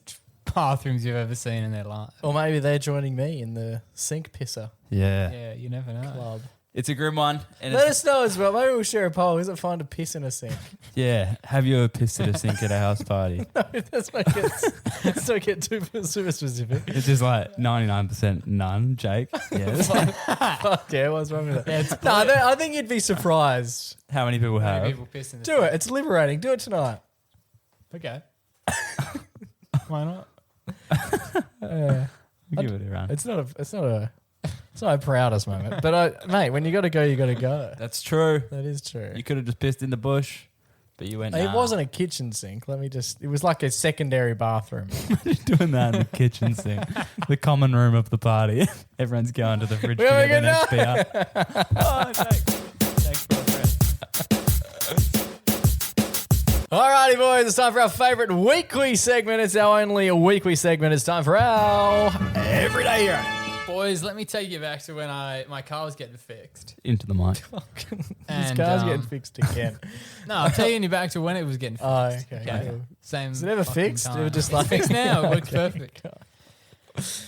bathrooms you've ever seen in their life. Or maybe they're joining me in the sink pisser Yeah. Yeah, you never know. club. It's a grim one. And Let it's, us know as well. Maybe we'll share a poll. Is it fine to piss in a sink? yeah. Have you ever pissed at a sink at a house party? No, let's not get too super specific. It's just like 99% none, Jake. Yes. Fuck yeah, what's wrong with Yeah, that? it's No, I think you'd be surprised. How many people How have? many people piss in the Do it. It's liberating. Do it tonight. Okay. Why not? Give it a run. It's not my proudest moment. But mate, when you got to go, you got to go. That's true. That is true. You could have just pissed in the bush, but you went, It nah. wasn't a kitchen sink. It was like a secondary bathroom. doing that in the kitchen sink. The common room of the party. Everyone's going to the fridge to We're get the next gonna- beer. Oh, thanks for the friend. Alrighty, boys, it's time for our favourite weekly segment. It's our only weekly segment. It's time for our Everyday Hero. Boys, let me take you back to when my car was getting fixed. Into the mic. This And, car's getting fixed again. No, I'm taking you back to when it was getting fixed. Oh, okay. Okay. Cool. Same. Is it ever fucking fixed? time. It was just It's like fixed now. It works Okay. perfect.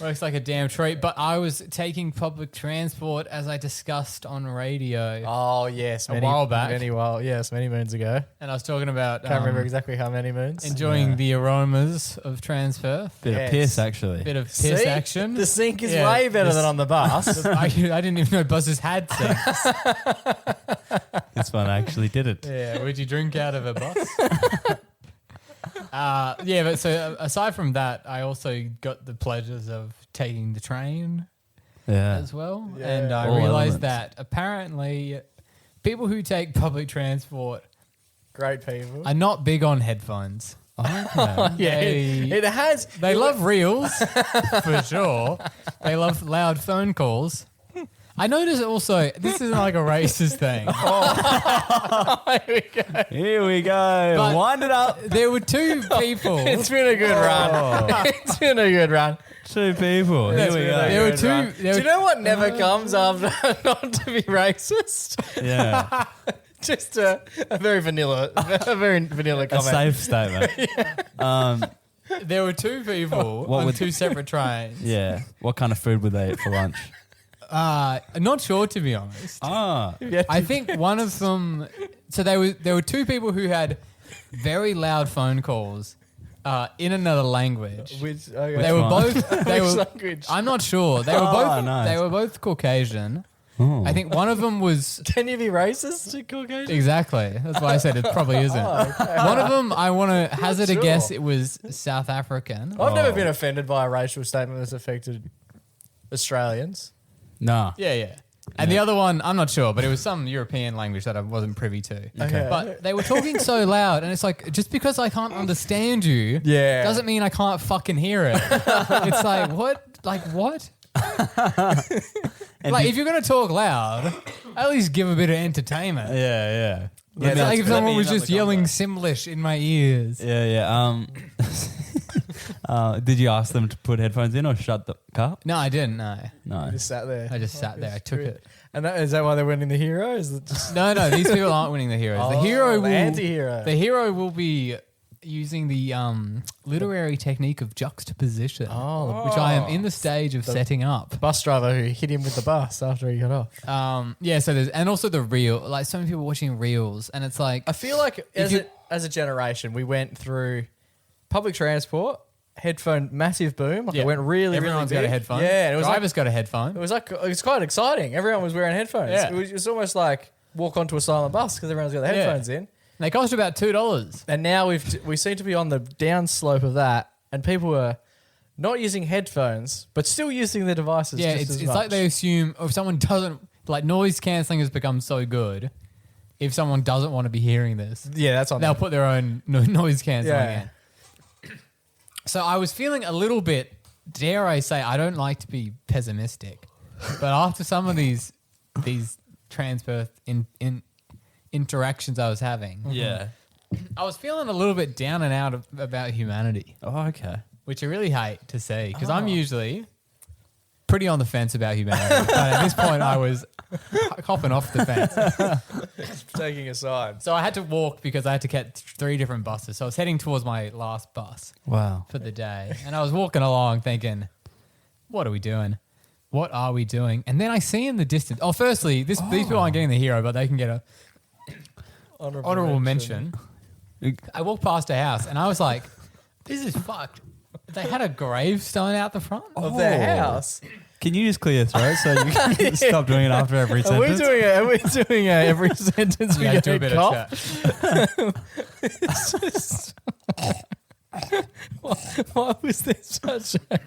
Works like a damn treat. But I was taking public transport as I discussed on radio, Oh yes, A while back. many moons ago. and I was talking about Can't remember exactly how many moons. enjoying the aromas of transfer. Bit Yes. of piss, actually. Bit of piss See? action. The sink is Yeah, way better this- than on the bus. I didn't even know buses had sinks. This one actually did it. Yeah, would you drink out of a bus? Yeah, but so aside from that, I also got the pleasures of taking the train Yeah. as well. Yeah. And I All realized elements. that apparently people who take public transport Great people. are not big on headphones. Okay. Yeah, They- it has. They love reels, for sure. They love loud phone calls. I noticed also, this isn't like a racist thing. Here we go. But- Wind it up. There were two people. It's been a good run. It's been a good run. 2 people. Here It's we been go. a There were good two- run. there Do you were- know what never comes after not to be racist? Yeah. Just a very vanilla A comment. safe statement. There were two people What on would- 2 separate trains. Yeah. What kind of food would they eat for lunch? Not sure, to be honest. Ah. I think one of them. So there were 2 people who had very loud phone calls in another language. Which, okay. They were one? both. They Which were. language? I'm not sure. They were Oh, both. nice. They were both Caucasian. Oh. I think one of them was Can you be racist to Caucasian? exactly. That's why I said it probably isn't. One of them, I want to hazard a Sure. guess. It was South African. I've never been offended by a racial statement that's affected Australians. Nah. Yeah. And the other one, I'm not sure, but it was some European language that I wasn't privy to. Okay. But they were talking so loud, and it's like, just because I can't understand you Yeah. doesn't mean I can't fucking hear it. It's like, what? Like, what? Like, if you're going to talk loud, at least give a bit of entertainment. Yeah. Yeah, It's like if let someone me was in on just the yelling convo. Simlish in my ears. Yeah. Did you ask them to put headphones in or shut the car? No, I didn't, no. No. Just sat there. I just sat there. I took it. And is that why they're winning the hero? Is it just No, these people aren't winning the heroes. Oh, The hero the will anti-hero. The hero will be using the literary technique of juxtaposition, which I am in the stage of setting up. bus driver who hit him with the bus after he got off? So there's and also the reel. Like so many people watching reels, and it's like I feel like as a generation, we went through public transport, headphone, massive boom. Like it went really, everyone's really got a big. headphone. Yeah, and it was Driver's got a headphone. it was quite exciting. Everyone was wearing headphones. Yeah. It was almost like walk onto a silent bus because everyone's got their headphones in. They cost about $2. And now we seem to be on the down slope of that, and people are not using headphones, but still using their devices. Yeah, just it's as like much. they assume if someone doesn't like noise cancelling has become so good. If someone doesn't want to be hearing this, Yeah, that's on. they'll them. put their own noise cancelling Yeah. in. So I was feeling a little bit, dare I say, I don't like to be pessimistic, but after some of these transperth interactions I was having, Yeah. I was feeling a little bit down and out about humanity, Oh, okay. which I really hate to see because I'm usually pretty on the fence about humanity. But at this point, I was hopping off the fence. taking a side. So I had to walk because I had to catch 3 different buses. So I was heading towards my last bus Wow. for the day. And I was walking along thinking, what are we doing? What are we doing? And then I see in the distance. Oh, firstly, these people aren't getting the hero, but they can get a honorable mention. I walked past a house and I was like, this is fucked. They had a gravestone out the front. of their house. Can you just clear your throat so you can stop doing it after every Are we sentence? doing every sentence we Yeah, get do a a bit cough? of chat. Why was there such a...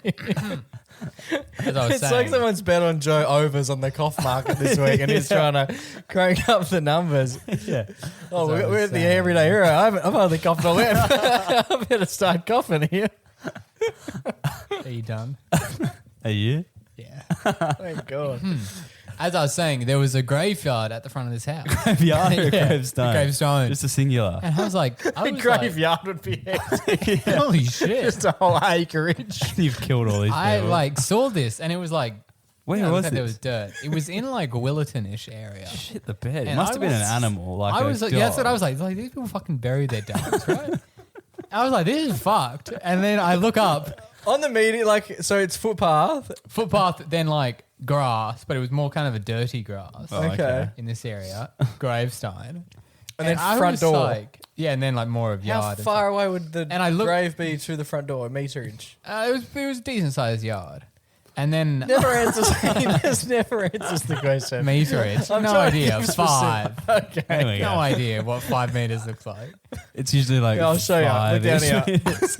As I was It's saying. like someone's bet on Joe Overs on the cough market this week and he's trying to crank up the numbers. Yeah. Oh, As I was we're at the saying. everyday hero. I've hardly coughed all week. I better start coughing here. Are you done? Are you? Yeah. Thank God. As I was saying, there was a graveyard at the front of this house. Graveyard or Yeah, gravestone? gravestone. Just a singular. And I was like, The like, graveyard would be empty. holy shit. Just a whole acreage. You've killed all these people. I like saw this and it was like, Where you know, was like this? there was dirt. It was in like Willerton-ish area. Shit, the bed. It And must I have been an was- animal. Like I a was like, dog. yeah, that's what I was like these people fucking bury their dogs, right? I was like, this is fucked. And then I look up, On the median, like, so it's footpath. footpath, then like grass, but it was more kind of a dirty grass Oh, Okay. in this area, gravestone. And then I front was door. Like, yeah, and then like more of How yard. and far away would the And I look- grave be to the front door? Meterage. it was a decent sized yard. And then Never answers. He just never answers the question. meterage. I'm No trying to idea. give Five. Okay. There we No go. idea what 5 meters looks like. It's usually like Yeah, I'll show you. Look down 5-ish here. meters.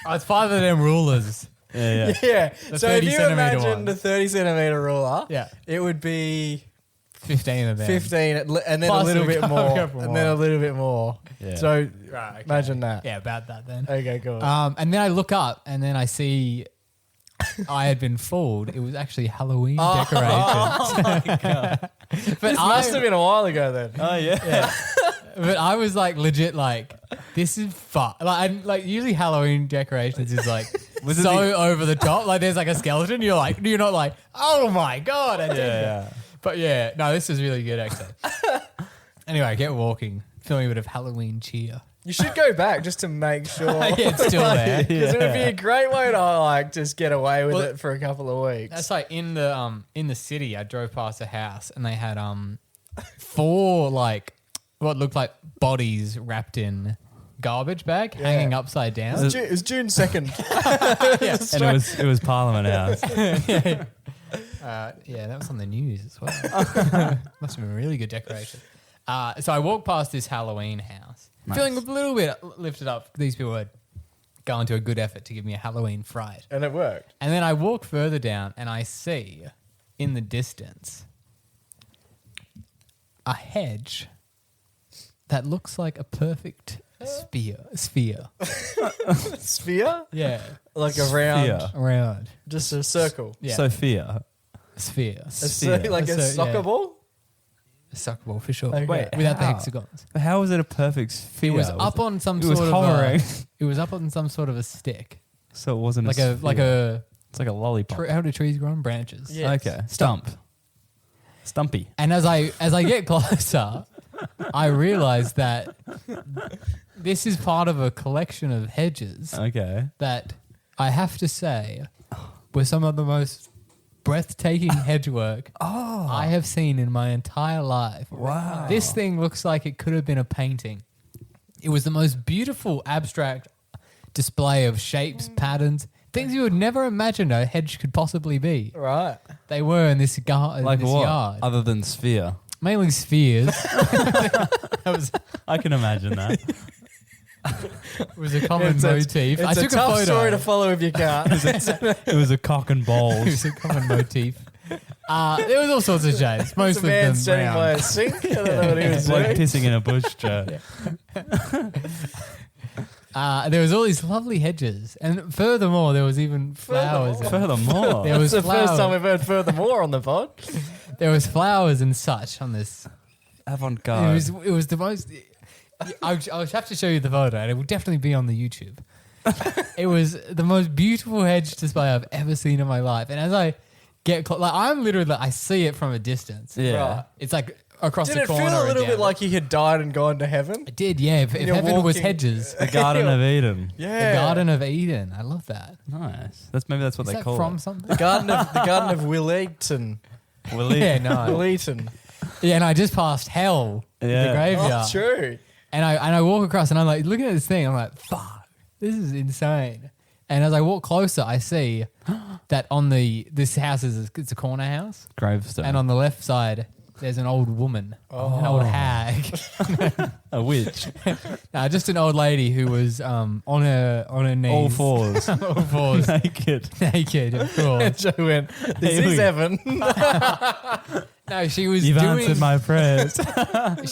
Oh, it's 5 of them rulers. Yeah. Yeah. The So if 30 you centimeter imagine one. the 30 centimeter ruler, Yeah. it would be 15 of them. 15 and then Plus a little a bit couple more. more. And then a little bit more. Yeah. So Right, okay. imagine that. Yeah, about that then. Okay, cool. And then I look up and then I see I had been fooled. It was actually Halloween decorations. Oh my god! But This must have been a while ago then. Oh yeah. But I was like legit like, this is fun. Like usually Halloween decorations is like Was it so the- over the top. Like there's like a skeleton. You're not like, oh my god. I did that. Yeah. But yeah, no, this is really good actually. Anyway, I get walking, feeling a bit of Halloween cheer. You should go back just to make sure. Yeah, it's still there. Because it would be a great way to like just get away with Well, it for a couple of weeks. That's like in the city. I drove past a house and they had 4 like what looked like bodies wrapped in garbage bag hanging upside down. It was June 2nd. And it was Parliament House. Yeah, that was on the news as well. Must have been a really good decoration. So I walked past this Halloween house, feeling a little bit lifted up. These people had gone to a good effort to give me a Halloween fright. And it worked. And then I walk further down and I see in the distance a hedge that looks like a perfect sphere. Sphere? Yeah. Like a round, Sphere. Around. just a circle. Yeah. Sophia. Sphere. Like a So, soccer yeah. ball? A soccer ball for sure. Okay. Wait, Without the how? hexagons. How was it a perfect sphere? It was up on some it was sort hovering. of it was up on some sort of a stick. So it wasn't Like a a sphere. It's like a lollipop. how do trees grow on branches? Yeah. Yes. Okay. Stumpy. And as I get closer, I realize that this is part of a collection of hedges Okay. that I have to say were some of the most breathtaking hedge work I have seen in my entire life. Wow. This thing looks like it could have been a painting. It was the most beautiful abstract display of shapes, patterns, things you would never imagine a hedge could possibly be. Right. They were in this, Like this what? yard. Other than sphere. Mainly spheres. That was I can imagine that. was a common It's motif. I It's took a tough photo. story to follow if you can't. It was a cock and It balls. was a common motif. There was all sorts of shapes. Most It's a of man them standing by round. a sink. I don't know what he was It's like doing. pissing in a bush, Joe. There was all these lovely hedges, and furthermore, there was even flowers. Furthermore. There was It's the first time flowers. we've heard furthermore on the pod. There was flowers and such on this. Avant-garde. It was the most. I'll have to show you the photo, and it will definitely be on the YouTube. It was the most beautiful hedge display I've ever seen in my life, and as I get close, like I'm literally, like, I see it from a distance. Yeah. Right. It's like across Did the it corner. feel a little and bit down. like he had died and gone to heaven? It did, yeah. If you're heaven was walking- hedges, The Garden of Eden. Yeah. the Garden of Eden. I love that. Nice. Maybe that's what Is they that call from it. something? The Garden of Willeaton. Yeah, no. Willeaton. Yeah, and I just passed hell, the Yeah. graveyard. Oh, true. And I walk across and I'm like, looking at this thing, I'm like, fuck, this is insane. And as I walk closer, I see that on this house it's a corner house. Gravestone. And on the left side, there's an old woman, an old hag. a witch. No, just an old lady who was on her knees. All fours. All fours. Naked. Naked, of course. Joe went, this Here is we- Evan. No, she was You've doing answered my prayers.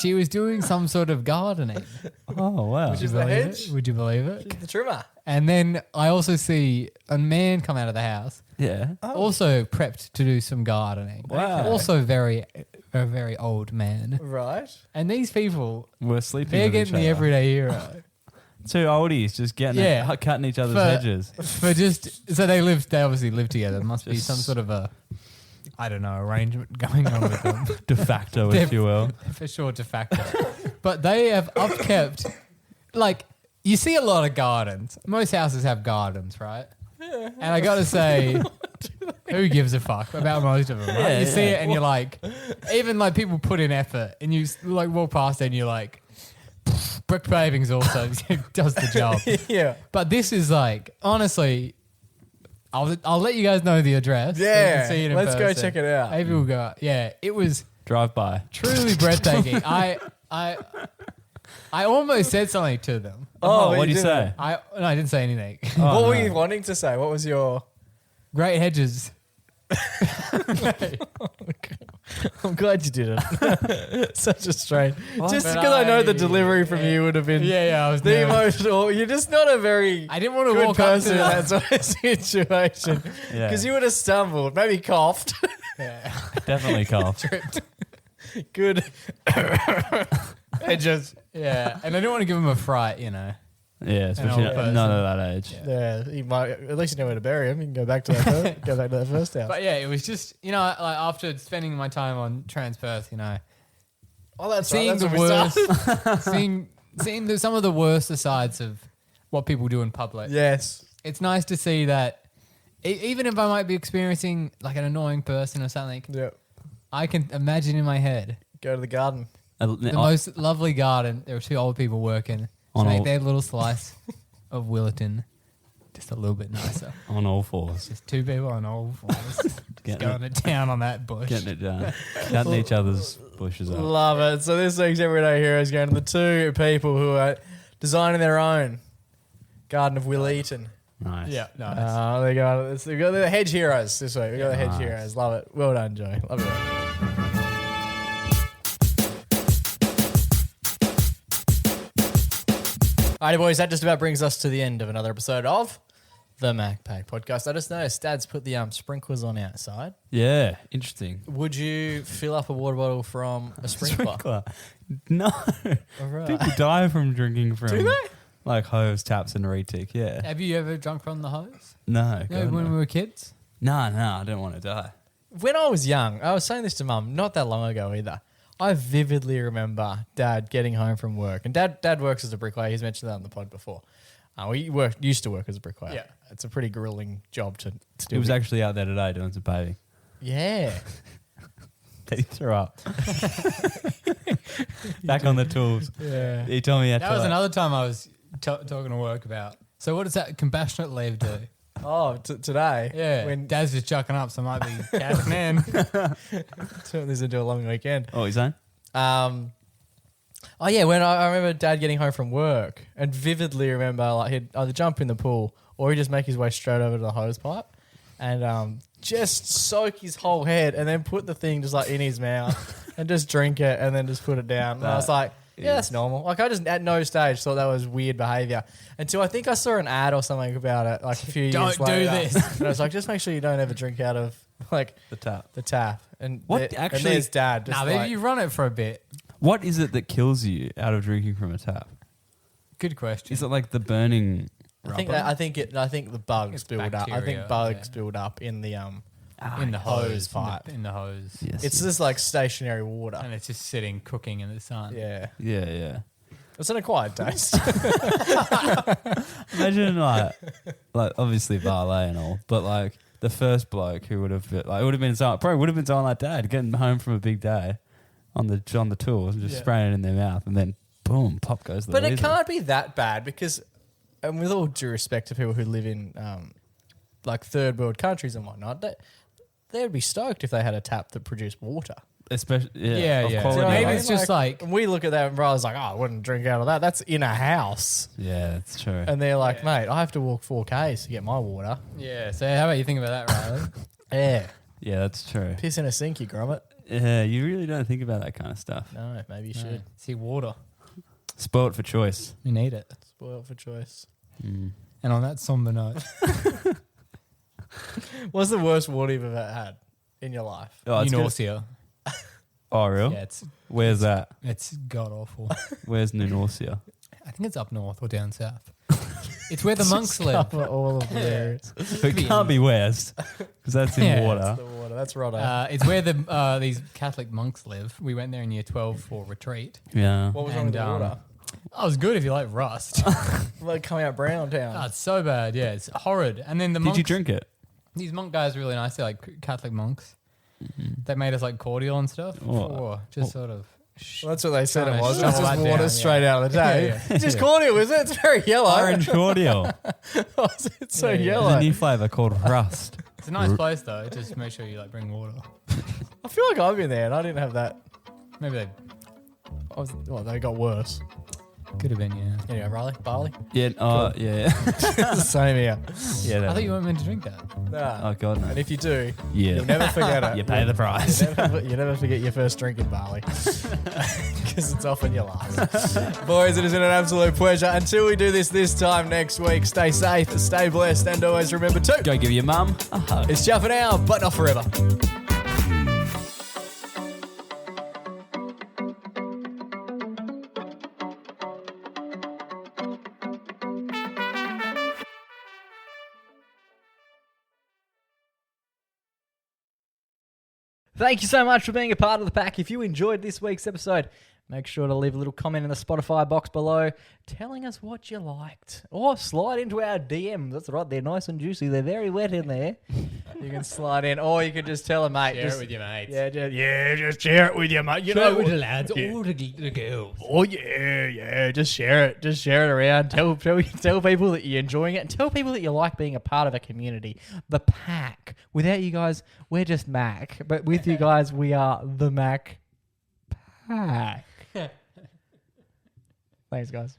she was doing some sort of gardening. Oh, wow. Which is Would you the believe hedge? it? Would you believe it? The trimmer. And then I also see a man come out of the house, Yeah. also prepped to do some gardening. Wow. Also a very old man. Right. And these people, We're sleeping they're with getting each the other. everyday hero. Two oldies just getting Yeah. cutting each other's For- hedges. For just so they obviously live together. There must be some sort of a, I don't know, arrangement going on with them. De facto, if you will. For sure, de facto. But they have upkept, like, you see a lot of gardens. Most houses have gardens, right? Yeah. And I got to say, who gives a fuck about most of them? Right? Yeah, You see yeah. it and you're like, even like people put in effort and you like walk past it and you're like, brick pavings also does the job. Yeah. But this is like, honestly, I'll let you guys know the address. so you can Yeah. see it in Let's go person. check it out. Maybe we'll go. Yeah, it was Drive by. truly breathtaking. I almost said something to them. Oh, but what do you didn't. say? I didn't say anything. What Oh, were no. you wanting to say? What was your... Great hedges. I'm glad you didn't. Such a strange. Just But because I know the I- delivery from you would have been I was the nervous. emotional. You're just not a very I didn't want to good walk up to person in that. that sort of situation. Yeah. Because you would have stumbled, maybe coughed. Yeah. Definitely cough. Good. Hedges. Yeah, and I didn't want to give him a fright, you know. Yeah, especially old not person. at that age. Yeah, you might. At least you know where to bury him. You can go back to that. Go back to that first house. But yeah, it was just, you know, like after spending my time on Transperth, you know, Oh, that's seeing right. That's the where we started. worst, seeing some of the worst sides of what people do in public. Yes. It's nice to see that even if I might be experiencing like an annoying person or something, Yeah. I can imagine in my head Go to the garden. the most lovely garden. There are two old people working to On make all- their little slice of Willerton just a little bit nicer. on all fours, Just two people on old fours just Getting going to town on that bush. getting it done, cutting each other's bushes up. Love it. So this week's Everyday Heroes going to the two people who are designing their own Garden of Will Eaton. Nice. Yeah, nice. They got we got the Hedge Heroes this week. We got the Hedge Nice. Heroes. Love it. Well done, Joey. Love it. Alrighty, boys, that just about brings us to the end of another episode of the MacPack Podcast. I just noticed Dad's put the sprinklers on outside. Yeah, interesting. Would you fill up a water bottle from a sprinkler? Sprinkler. No, Alright. people die from drinking from Do they? like hose, taps, and retic. Yeah. Have you ever drunk from the hose? No, No, God, when no. we were kids? No, I don't want to die. When I was young, I was saying this to Mum not that long ago either. I vividly remember Dad getting home from work, and Dad works as a bricklayer. He's mentioned that on the pod before. We used to work as a bricklayer. Yeah. It's a pretty grueling job to do. He was actually out there today doing some paving. Yeah. He threw up. Back on the tools. Yeah. He told me That was another time I was talking to work about. So what does that compassionate leave do? Oh, today. Yeah, When Dad's just chucking up, so I might be casting in. turn this into a long weekend. Oh, he's saying? Oh yeah, when I remember Dad getting home from work and vividly remember like he'd either jump in the pool or he'd just make his way straight over to the hose pipe and just soak his whole head and then put the thing just like in his mouth and just drink it and then just put it down. And I was like, yeah, that's normal. Like I just at no stage thought that was weird behaviour until I think I saw an ad or something about it like a few years Don't do later. this. And I was like, just make sure you don't ever drink out of like The tap. the tap. And What and actually- there's Dad. Just Nah, but if you run it for a bit. What is it that kills you out of drinking from a tap? Good question. Is it like the burning? I think the bugs It's build up. I bacteria, think bugs yeah. build up in the in the hose hose pipe. In the hose. Yes. It's just like stationary water. And it's just sitting cooking in the sun. Yeah, yeah. it's an acquired taste. Imagine like obviously valet and all, but like the first bloke who would have been someone like Dad getting home from a big day on the tools and just Yeah. spraying it in their mouth and then boom, pop goes the But it laser. can't be that bad because, and with all due respect to people who live in like third world countries and whatnot, they'd be stoked if they had a tap that produced water. Especially Yeah, of yeah. quality. Do you know what I Maybe mean? it's just like- we look at that and brother's like, oh, I wouldn't drink out of that. That's in a house. Yeah, that's true. And they're like, Yeah. mate, I have to walk 4Ks to get my water. Yeah. So how about you think about that, Riley? Yeah. Yeah, that's true. Piss in a sink, you grommet. Yeah, you really don't think about that kind of stuff. No, maybe you No. should. See, water. Spoiled for choice. You need it. Spoiled for choice. Mm. And on that somber note, What's the worst water you've ever had in your life? Oh, it's good. nausea. Oh, real? Yeah, Where's that? it's god awful. Where's Nunorcia? I think it's up north or down south. It's where the monks live. Cover all of the areas. It can't be west because that's in Yeah, water. That's the water. That's right. It's where the these Catholic monks live. We went there in year 12 for retreat. Yeah. What was wrong with the and, water? Oh, it was good if you like rust. Like coming out brown town. Oh, it's so bad. Yeah, it's horrid. And then the Did monks, you drink it? These monk guys are really nice. They're like Catholic monks. They made us like cordial and stuff. Oh. Oh, just sort of. Well, that's what they said it Trying to was. It was shovel just that water down, straight out of the tank. Yeah, yeah. It's just cordial, is it? It's very yellow. Orange cordial. It's so Yeah, yeah. There's yellow. a new flavour called rust. It's a nice place though. Just make sure you like bring water. I feel like I've been there and I didn't have that. Maybe they. They got worse. Could have been, yeah. Anyway, Riley, barley. Yeah. Yeah. Same here. Yeah. I thought you weren't meant to drink that. Nah. Oh God, no. And if you do, Yeah. you'll never forget it. You pay the price. You never forget your first drink in barley because it's often your last. Boys, it has been an absolute pleasure. Until we do this time next week, stay safe, stay blessed, and always remember to Go give your mum a hug. it's ciao for now, but not forever. Thank you so much for being a part of the pack. If you enjoyed this week's episode, make sure to leave a little comment in the Spotify box below telling us what you liked. Or slide into our DMs. That's right, they're nice and juicy. They're very wet in there. You can slide in. Or you can just tell a mate. Share it with your mates. Just share it with your mate. You Share know, it with the lads or the girls. oh yeah, just share it. Just share it around. Tell people that you're enjoying it, and tell people that you like being a part of a community. The pack. Without you guys, we're just Mac. But with you guys, we are the Mac Pack. Thanks, guys.